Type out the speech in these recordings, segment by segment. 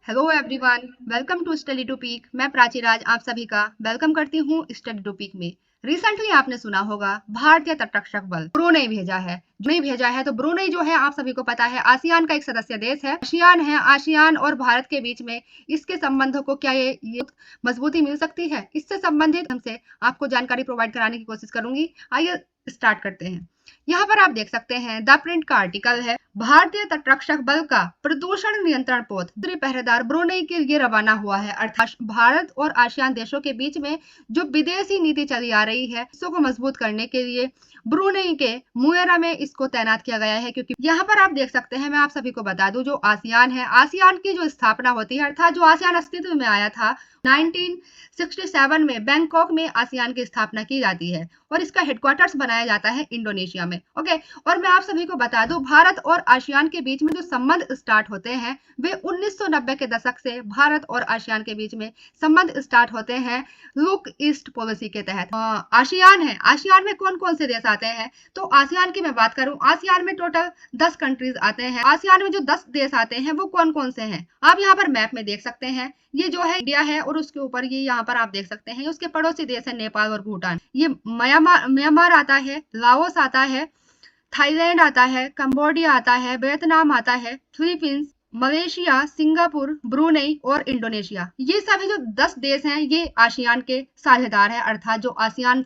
Hello everyone, welcome to study to peak. मैं प्राची राज आप सभी का वेलकम करती हूँ स्टडी टू पीक में। रिसेंटली आपने सुना होगा भारतीय तटरक्षक बल ब्रुनेई भेजा है। तो ब्रुनेई जो है आप सभी को पता है आसियान का एक सदस्य देश है। आसियान और भारत के बीच में इसके संबंधों को क्या ये मजबूती मिल सकती है, इससे संबंधित हमसे आपको जानकारी प्रोवाइड कराने की कोशिश करूंगी। आइए स्टार्ट करते हैं। यहाँ पर आप देख सकते हैं द प्रिंट का आर्टिकल है। भारतीय तटरक्षक बल का प्रदूषण नियंत्रण पोत समुद्री पहरेदार ब्रुनेई के लिए रवाना हुआ है। अर्थात भारत और आसियान देशों के बीच में जो विदेशी नीति चली आ रही है इसको मजबूत करने के लिए ब्रुनेई के मुएरा में इसको तैनात किया गया है। क्योंकि यहाँ पर आप देख सकते हैं, मैं आप सभी को बता दूं, जो आसियान है, आसियान की जो स्थापना होती है, अर्थात जो आसियान अस्तित्व में आया था 1967 में बैंकॉक में आसियान की स्थापना की जाती है और इसका हेडक्वार्टर्स बनाया जाता है इंडोनेशिया में। ओके, और मैं आप सभी को बता दूं, भारत और आसियान के बीच में जो संबंध स्टार्ट होते हैं वे 1990 के दशक से भारत और आसियान के बीच में संबंध स्टार्ट होते हैं लुक ईस्ट पॉलिसी के तहत। आसियान है, आसियान में कौन कौन से देश आते हैं? तो आसियान की मैं बात करूं, आसियान में टोटल 10 कंट्रीज आते हैं। आसियान में जो 10 देश आते हैं वो कौन कौन से हैं आप यहाँ पर मैप में देख सकते हैं। ये जो है इंडिया है और उसके ऊपर ये यहाँ पर आप देख सकते हैं उसके पड़ोसी देश है नेपाल और भूटान। ये म्यांमार आता है, लाओस आता है, थाईलैंड आता है, कंबोडिया आता है, वियतनाम आता है, फिलीपींस, मलेशिया, सिंगापुर, ब्रुनेई और इंडोनेशिया। ये सभी जो 10 देश हैं ये आसियान के साझेदार है। अर्थात जो आसियान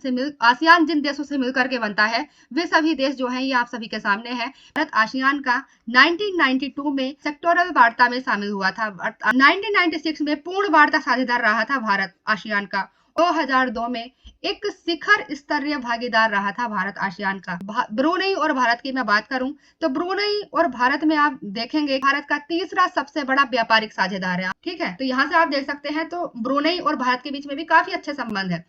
जिन देशों से मिलकर के बनता है वे सभी देश जो हैं ये आप सभी के सामने है। भारत आसियान का 1992 में सेक्टोरल वार्ता में शामिल हुआ था। 1996 में पूर्ण वार्ता साझेदार रहा था भारत आसियान का। 2002 में एक शिखर स्तरीय भागीदार रहा था भारत आसियान का। ब्रुनेई और भारत की मैं बात करूं तो ब्रुनेई और भारत में आप देखेंगे भारत का तीसरा सबसे बड़ा व्यापारिक साझेदार है। ठीक है, तो यहाँ से आप देख सकते हैं तो ब्रुनेई और भारत के बीच में भी काफी अच्छे संबंध है।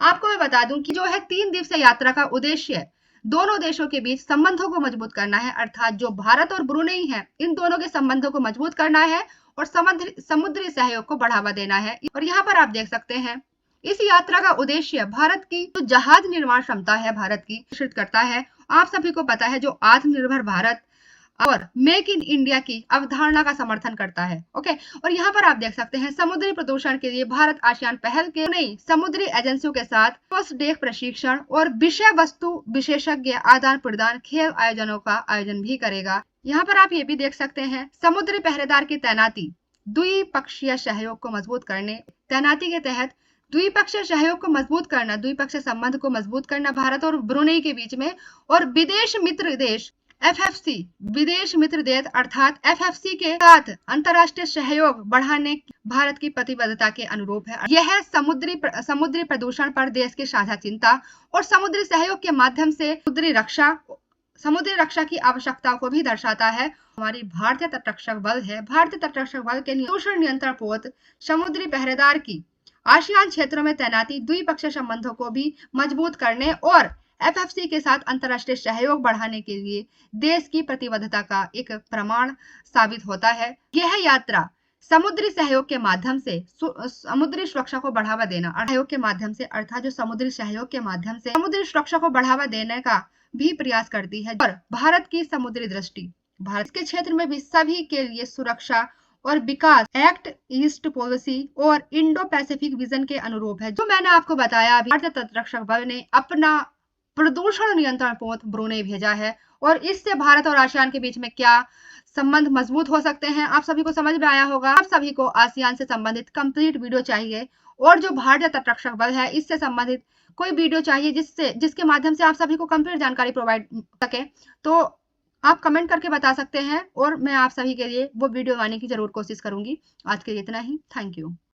आपको मैं बता दूं कि जो है 3 दिवसीय यात्रा का उद्देश्य दोनों देशों के बीच संबंधों को मजबूत करना है। अर्थात जो भारत और ब्रुनेई है इन दोनों के संबंधों को मजबूत करना है और समुद्री सहयोग को बढ़ावा देना है। और यहाँ पर आप देख सकते हैं इस यात्रा का उद्देश्य भारत की जो जहाज निर्माण क्षमता है भारत की विकसित करता है। आप सभी को पता है जो आत्मनिर्भर भारत और मेक इन इंडिया की अवधारणा का समर्थन करता है। ओके, और यहाँ पर आप देख सकते हैं समुद्री प्रदूषण के लिए भारत आसियान पहल के नई समुद्री एजेंसियों के साथ फर्स्ट डे प्रशिक्षण और विषय वस्तु विशेषज्ञ आदान प्रदान खेल आयोजनों का आयोजन भी करेगा। यहाँ पर आप ये भी देख सकते हैं समुद्री पहरेदार की तैनाती द्विपक्षीय सहयोग को मजबूत करने, तैनाती के तहत द्विपक्षीय सहयोग को मजबूत करना, द्विपक्षीय संबंध को मजबूत करना भारत और ब्रुनेई के बीच में, और विदेश मित्र देश एफएफसी विदेश मित्र देश अर्थात एफएफसी के साथ अंतर्राष्ट्रीय सहयोग बढ़ाने भारत की प्रतिबद्धता के अनुरूप है। यह समुद्री प्रदूषण पर देश की साझा चिंता और समुद्री सहयोग के माध्यम से समुद्री रक्षा की आवश्यकता को भी दर्शाता है। हमारी भारतीय तटरक्षक बल है, भारतीय तटरक्षक बल के प्रदूषण नियंत्रण पोत समुद्री पहरेदार की आसियान क्षेत्रों में तैनाती द्विपक्षीय संबंधों को भी मजबूत करने और एफएफसी के साथ अंतर्राष्ट्रीय सहयोग बढ़ाने के लिए देश की प्रतिबद्धता का एक प्रमाण साबित होता है। यह यात्रा समुद्री सहयोग के माध्यम से समुद्री सुरक्षा को बढ़ावा देना सहयोग के माध्यम से अर्थात जो समुद्री सहयोग के माध्यम से समुद्री सुरक्षा को बढ़ावा देने का भी प्रयास करती है। और भारत की समुद्री दृष्टि भारत के क्षेत्र में भी सभी के लिए सुरक्षा और विकास एक्ट ईस्ट पॉलिसी और इंडो पैसिफिक विजन के अनुरूप है। जो मैंने आपको बताया, भारतीय तटरक्षक बल ने अपना प्रदूषण नियंत्रण पोत ब्रुनेई भेजा है और इससे भारत और आसियान के बीच में क्या संबंध मजबूत हो सकते हैं आप सभी को समझ में आया होगा। आप सभी को आसियान से संबंधित कंप्लीट वीडियो चाहिए और जो भारतीय तटरक्षक बल है इससे संबंधित कोई वीडियो चाहिए जिसके माध्यम से आप सभी को कंप्लीट जानकारी प्रोवाइड सके, तो आप कमेंट करके बता सकते हैं और मैं आप सभी के लिए वो वीडियो लाने की जरूर कोशिश करूंगी। आज के लिए इतना ही। Thank you.